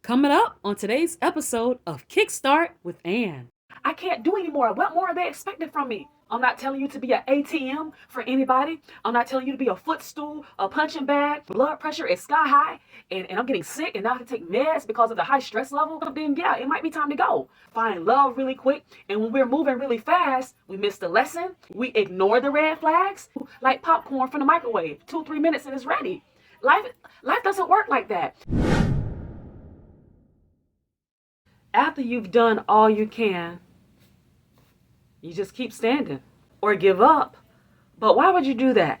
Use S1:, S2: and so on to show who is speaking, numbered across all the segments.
S1: Coming up on today's episode of Kickstart with Ann.
S2: I can't do anymore. What more are they expecting from me? I'm not telling you to be an ATM for anybody. I'm not telling you to be a footstool, a punching bag. Blood pressure is sky high, and I'm getting sick, and now I have to take meds because of the high stress level. Then, yeah, it might be time to go. Find love really quick, and when we're moving really fast, we miss the lesson. We ignore the red flags like popcorn from the microwave. 2, 3 minutes, and it's ready. Life, life doesn't work like that. After you've done all you can, you just keep standing or give up. But why would you do that?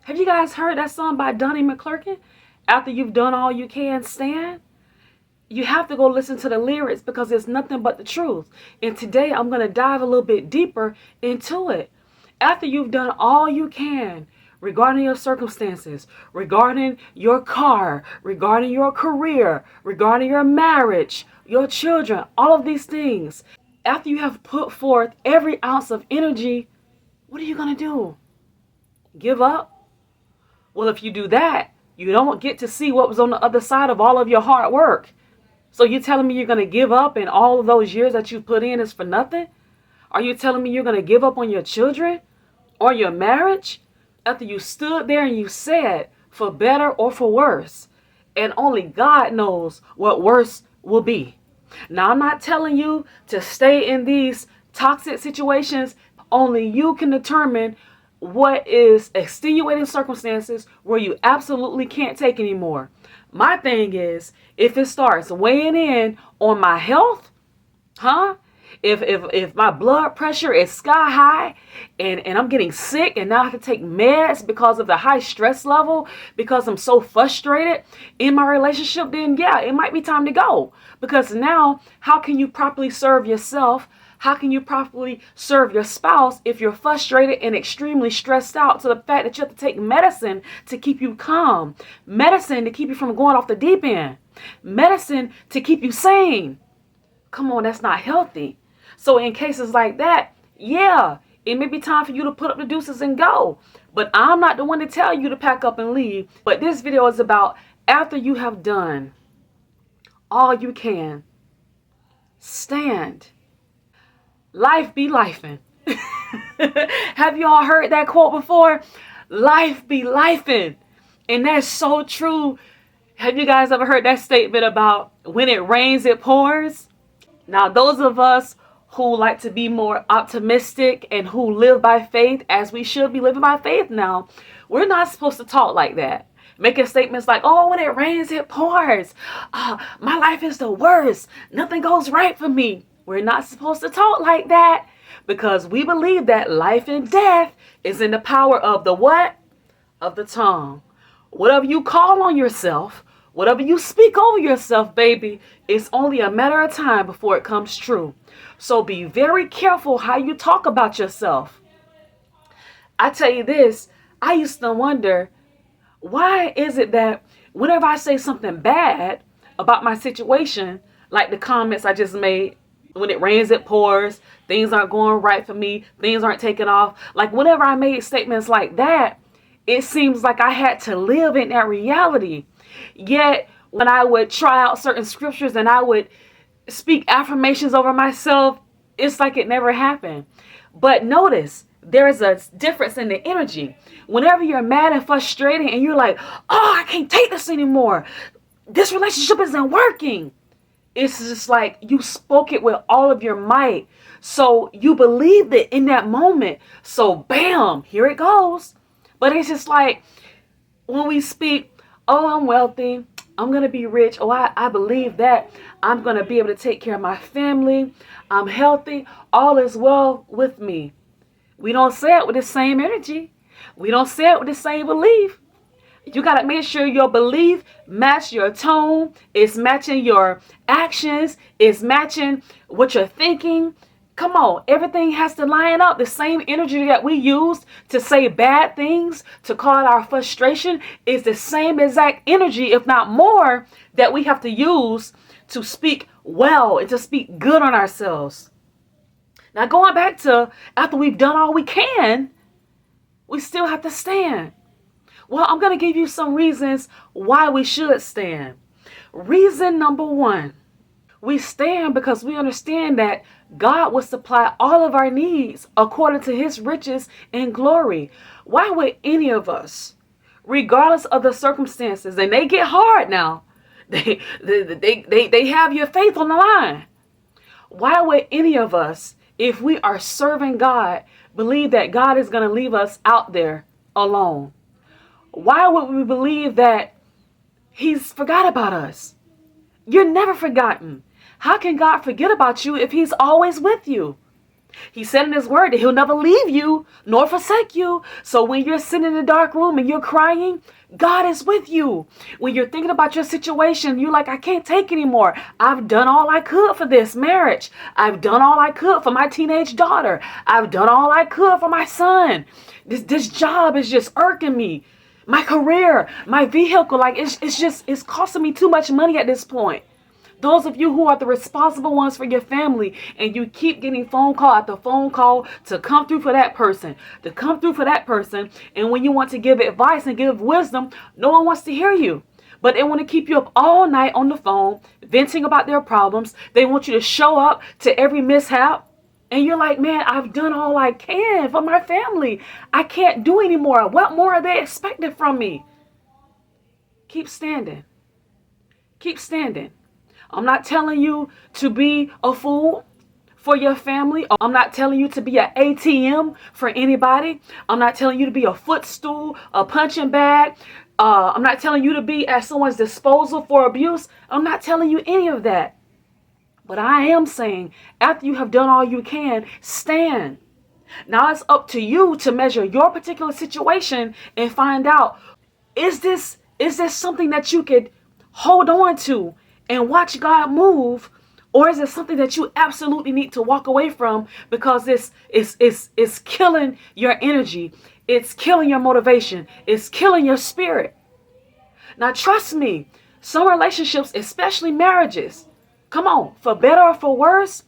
S2: Have you guys heard that song by Donnie McClurkin? After you've done all you can, stand. You have to go listen to the lyrics because it's nothing but the truth. And today I'm going to dive a little bit deeper into it. After you've done all you can regarding your circumstances, regarding your car, regarding your career, regarding your marriage, your children, all of these things, after you have put forth every ounce of energy, what are you going to do? Give up? Well, if you do that, you don't get to see what was on the other side of all of your hard work. So you're telling me you're going to give up and all of those years that you put in is for nothing? Are you telling me you're going to give up on your children or your marriage after you stood there and you said for better or for worse? And only God knows what worse will be. Now, I'm not telling you to stay in these toxic situations. Only you can determine what is extenuating circumstances where you absolutely can't take anymore. My thing is, if it starts weighing in on my health, if my blood pressure is sky high and I'm getting sick and now I have to take meds because of the high stress level, because I'm so frustrated in my relationship, then yeah, it might be time to go. Because now, how can you properly serve yourself? How can you properly serve your spouse if you're frustrated and extremely stressed out to the fact that you have to take medicine to keep you calm, medicine to keep you from going off the deep end, medicine to keep you sane? Come on, that's not healthy. So in cases like that, yeah, it may be time for you to put up the deuces and go. But I'm not the one to tell you to pack up and leave. But this video is about after you have done all you can, stand. Life be lifing. Have you all heard that quote before? Life be lifing. And that's so true. Have you guys ever heard that statement about when it rains, it pours? Now, those of us who like to be more optimistic and who live by faith, as we should be living by faith now, we're not supposed to talk like that. Making statements like, oh, when it rains, it pours. My life is the worst. Nothing goes right for me. We're not supposed to talk like that because we believe that life and death is in the power of the what? Of the tongue. Whatever you call on yourself, whatever you speak over yourself, baby, it's only a matter of time before it comes true. So be very careful how you talk about yourself. I tell you this, I used to wonder, why is it that whenever I say something bad about my situation, like the comments I just made, when it rains, it pours, things aren't going right for me, things aren't taking off. Like whenever I made statements like that, it seems like I had to live in that reality. Yet when I would try out certain scriptures and I would speak affirmations over myself, it's like it never happened. But notice, there's a difference in the energy. Whenever you're mad and frustrated and you're like, oh, I can't take this anymore. This relationship isn't working. It's just like you spoke it with all of your might. So you believed it in that moment. So bam, here it goes. But it's just like when we speak, oh, I'm wealthy, I'm going to be rich. Oh, I believe that. I'm going to be able to take care of my family. I'm healthy. All is well with me. We don't say it with the same energy. We don't say it with the same belief. You got to make sure your belief match your tone. It's matching your actions. It's matching what you're thinking. Come on, everything has to line up. The same energy that we use to say bad things, to call out our frustration, is the same exact energy, if not more, that we have to use to speak well and to speak good on ourselves. Now, going back to after we've done all we can, we still have to stand. Well, I'm going to give you some reasons why we should stand. Reason number one, we stand because we understand that God will supply all of our needs according to his riches and glory. Why would any of us, regardless of the circumstances, and they get hard now, they have your faith on the line. Why would any of us, if we are serving God, believe that God is going to leave us out there alone? Why would we believe that he's forgot about us? You're never forgotten. How can God forget about you if he's always with you? He said in his word that he'll never leave you nor forsake you. So when you're sitting in the dark room and you're crying, God is with you. When you're thinking about your situation, you're like, I can't take anymore. I've done all I could for this marriage. I've done all I could for my teenage daughter. I've done all I could for my son. This job is just irking me. My career, my vehicle, like it's costing me too much money at this point. Those of you who are the responsible ones for your family and you keep getting phone call after phone call to come through for that person, to come through for that person. And when you want to give advice and give wisdom, no one wants to hear you. But they want to keep you up all night on the phone, venting about their problems. They want you to show up to every mishap. And you're like, man, I've done all I can for my family. I can't do anymore. What more are they expecting from me? Keep standing. Keep standing. I'm not telling you to be a fool for your family. I'm not telling you to be an ATM for anybody. I'm not telling you to be a footstool, a punching bag. I'm not telling you to be at someone's disposal for abuse. I'm not telling you any of that. But I am saying, after you have done all you can, stand. Now it's up to you to measure your particular situation and find out, is this something that you could hold on to and watch God move? Or is it something that you absolutely need to walk away from because this is killing your energy? It's killing your motivation. It's killing your spirit. Now, trust me, some relationships, especially marriages, come on, for better or for worse,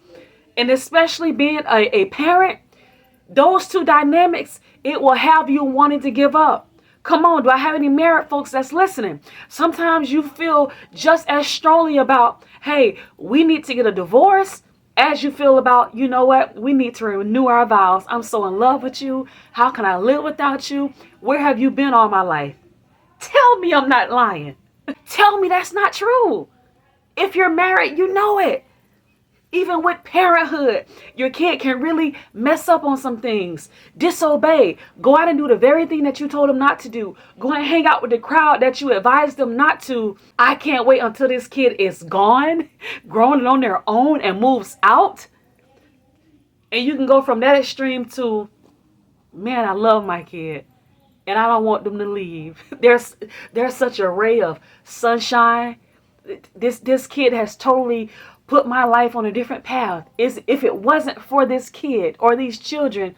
S2: and especially being a parent, those two dynamics, it will have you wanting to give up. Come on, do I have any married folks that's listening? Sometimes you feel just as strongly about, hey, we need to get a divorce, as you feel about, you know what, we need to renew our vows. I'm so in love with you. How can I live without you? Where have you been all my life? Tell me I'm not lying. Tell me that's not true. If you're married, you know it. Even with parenthood, your kid can really mess up on some things, disobey, go out and do the very thing that you told them not to do, go and hang out with the crowd that you advised them not to. I can't wait until this kid is gone, grown on their own and moves out. And you can go from that extreme to, man, I love my kid and I don't want them to leave. There's such a ray of sunshine. This kid has totally put my life on a different path. If it wasn't for this kid or these children,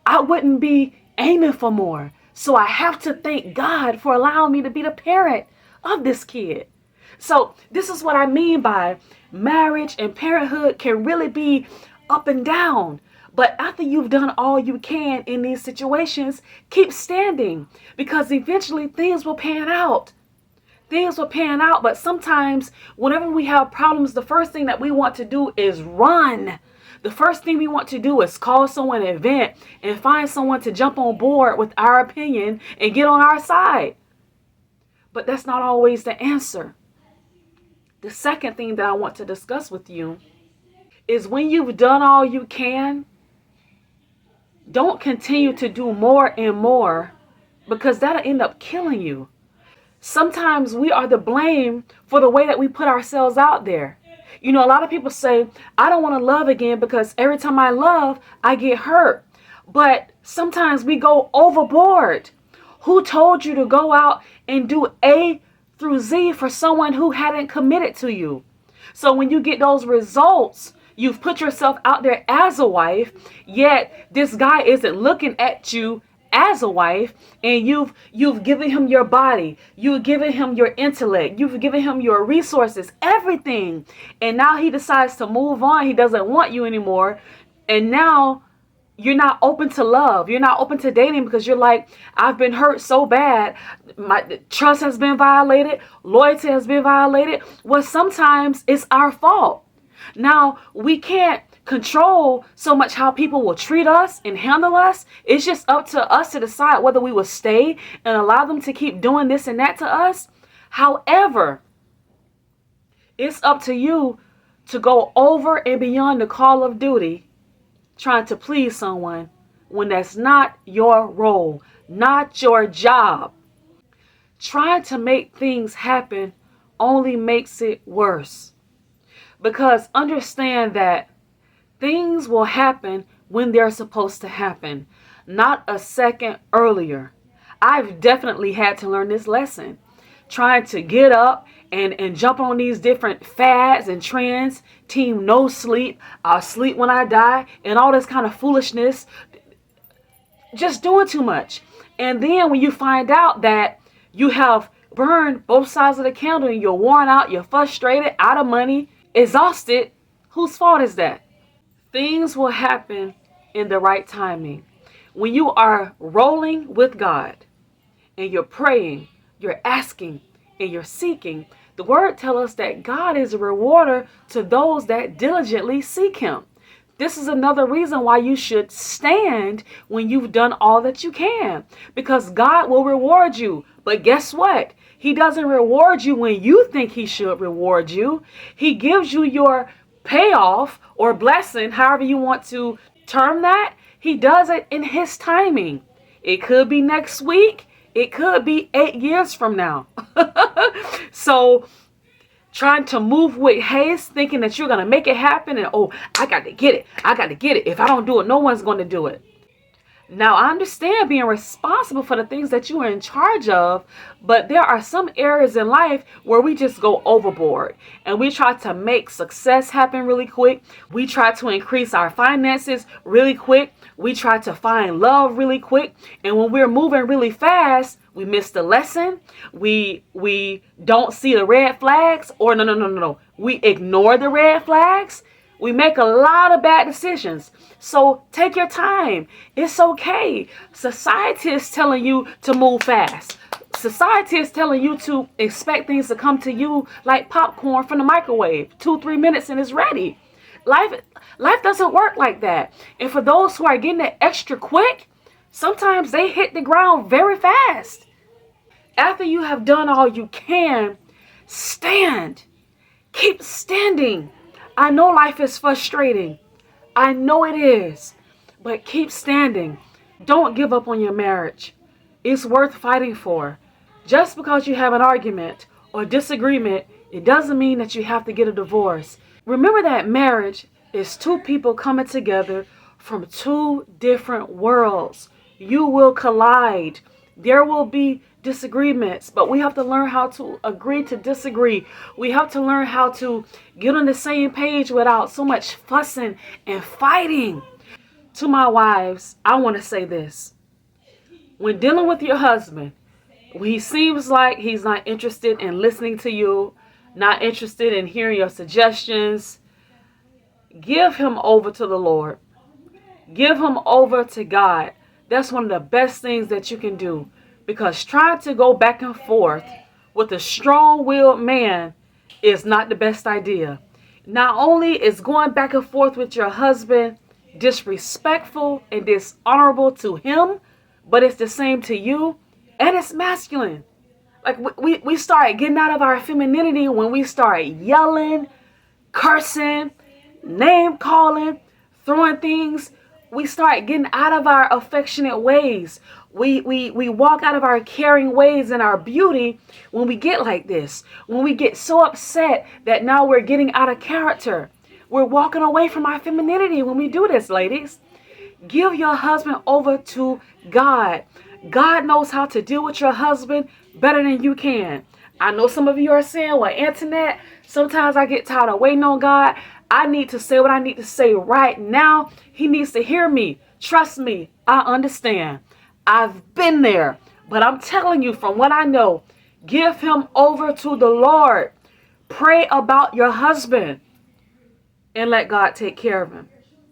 S2: I wouldn't be aiming for more. So I have to thank God for allowing me to be the parent of this kid. So this is what I mean by marriage and parenthood can really be up and down. But after you've done all you can in these situations, keep standing because eventually things will pan out. Things will pan out, but sometimes whenever we have problems, the first thing that we want to do is run. The first thing we want to do is call someone an event and find someone to jump on board with our opinion and get on our side. But that's not always the answer. The second thing that I want to discuss with you is when you've done all you can, don't continue to do more and more because that'll end up killing you. Sometimes we are to blame for the way that we put ourselves out there. You know, a lot of people say, I don't want to love again because every time I love, I get hurt. But sometimes we go overboard. Who told you to go out and do A through Z for someone who hadn't committed to you? So when you get those results, you've put yourself out there as a wife, yet this guy isn't looking at you as a wife, and you've given him your body, you've given him your intellect, you've given him your resources, everything, and now he decides to move on. He doesn't want you anymore, and now You're not open to love. You're not open to dating because you're like, I've been hurt so bad. My trust has been violated. Loyalty has been violated. Well, sometimes it's our fault. Now, we can't control so much how people will treat us and handle us. It's just up to us to decide whether we will stay and allow them to keep doing this and that to us. However, it's up to you to go over and beyond the call of duty trying to please someone when that's not your role, not your job. Trying to make things happen only makes it worse. Because understand that things will happen when they're supposed to happen, not a second earlier. I've definitely had to learn this lesson. Trying to get up and jump on these different fads and trends, team no sleep, I'll sleep when I die, and all this kind of foolishness, just doing too much. And then when you find out that you have burned both sides of the candle and you're worn out, you're frustrated, out of money, exhausted, whose fault is that? Things will happen in the right timing. When you are rolling with God and you're praying, you're asking, and you're seeking, the word tells us that God is a rewarder to those that diligently seek him. This is another reason why you should stand when you've done all that you can, because God will reward you. But guess what? He doesn't reward you when you think he should reward you. He gives you your payoff or blessing, however you want to term that. He does it in his timing. It could be next week. It could be 8 years from now. So trying to move with haste, thinking that you're going to make it happen and, oh, I got to get it. I got to get it. If I don't do it, no one's going to do it. Now, I understand being responsible for the things that you are in charge of, but there are some areas in life where we just go overboard and we try to make success happen really quick. We try to increase our finances really quick. We try to find love really quick. And when we're moving really fast, we miss the lesson. We don't see the red flags, or no. We ignore the red flags. We make a lot of bad decisions. So take your time. It's okay. Society is telling you to move fast. Society is telling you to expect things to come to you like popcorn from the microwave. 2-3 minutes and it's ready. Life doesn't work like that. And for those who are getting it extra quick, sometimes they hit the ground very fast. After you have done all you can, stand. Keep standing. I know life is frustrating. I know it is. But keep standing. Don't give up on your marriage. It's worth fighting for. Just because you have an argument or disagreement, it doesn't mean that you have to get a divorce. Remember that marriage is two people coming together from two different worlds. You will collide. There will be disagreements, but we have to learn how to agree to disagree. We have to learn how to get on the same page without so much fussing and fighting. To my wives, I want to say this. When dealing with your husband, when he seems like he's not interested in listening to you, not interested in hearing your suggestions, give him over to the Lord. Give him over to God. That's one of the best things that you can do. Because trying to go back and forth with a strong-willed man is not the best idea. Not only is going back and forth with your husband disrespectful and dishonorable to him, but it's the same to you, and it's masculine. Like we start getting out of our femininity when we start yelling, cursing, name calling, throwing things. We start getting out of our affectionate ways. We walk out of our caring ways and our beauty when we get like this. When we get so upset that now we're getting out of character. We're walking away from our femininity when we do this, ladies. Give your husband over to God. God knows how to deal with your husband better than you can. I know some of you are saying, well, Antoinette, sometimes I get tired of waiting on God. I need to say what I need to say right now. He needs to hear me. Trust me, I understand. I've been there. But I'm telling you from what I know, give him over to the Lord. Pray about your husband and let God take care of him.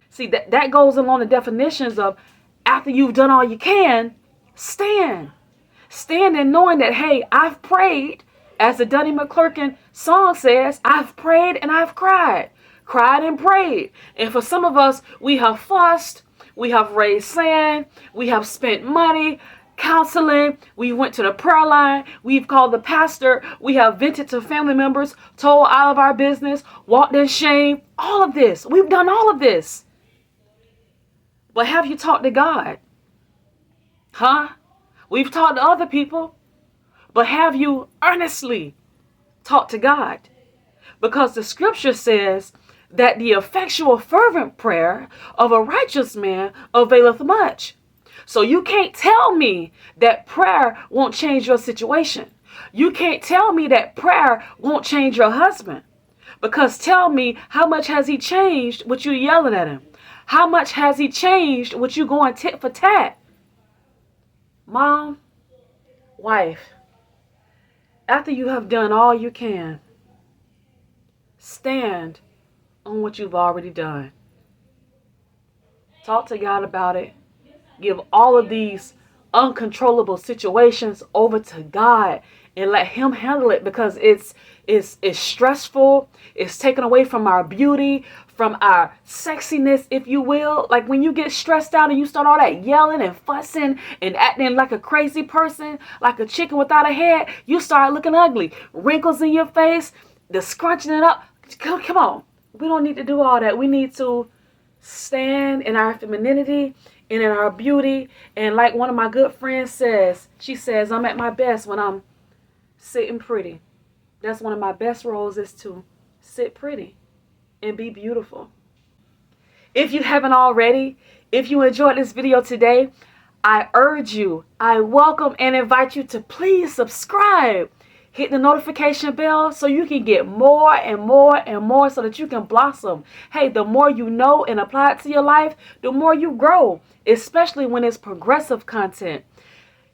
S2: See, that goes along the definitions of after you've done all you can, stand. Stand in knowing that, hey, I've prayed. As the Donnie McClurkin song says, I've prayed and I've cried. Cried and prayed. And for some of us, we have fussed. We have raised sand. We have spent money counseling. We went to the prayer line. We've called the pastor. We have vented to family members, told all of our business, walked in shame. All of this. We've done all of this. But have you talked to God? Huh? We've talked to other people. But have you earnestly talked to God? Because the scripture says that the effectual fervent prayer of a righteous man availeth much. So you can't tell me that prayer won't change your situation. You can't tell me that prayer won't change your husband. Because tell me, how much has he changed with you yelling at him? How much has he changed with you going tit for tat? Mom, wife, after you have done all you can, stand on what you've already done. Talk to God about it. Give all of these uncontrollable situations over to God and let him handle it, because it's stressful. It's taken away from our beauty, from our sexiness, if you will. Like when you get stressed out and you start all that yelling and fussing and acting like a crazy person, like a chicken without a head, you start looking ugly. Wrinkles in your face, the scrunching it up. Come on. We don't need to do all that. We need to stand in our femininity and in our beauty. And like one of my good friends says, she says, I'm at my best when I'm sitting pretty. That's one of my best roles, is to sit pretty and be beautiful. If you haven't already, if you enjoyed this video today, I urge you, I welcome and invite you to please subscribe. Hit the notification bell so you can get more and more and more, so that you can blossom. Hey, the more you know and apply it to your life, the more you grow, especially when it's progressive content.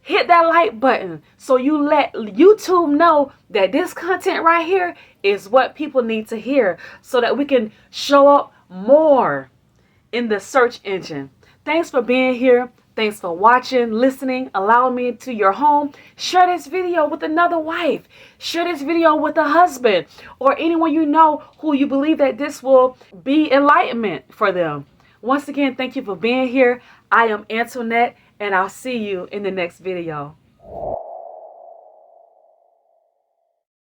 S2: Hit that like button so you let YouTube know that this content right here is what people need to hear, so that we can show up more in the search engine. Thanks for being here. Thanks for watching, listening, allowing me into your home. Share this video with another wife. Share this video with a husband or anyone you know who you believe that this will be enlightenment for them. Once again, thank you for being here. I am Antoinette, and I'll see you in the next video.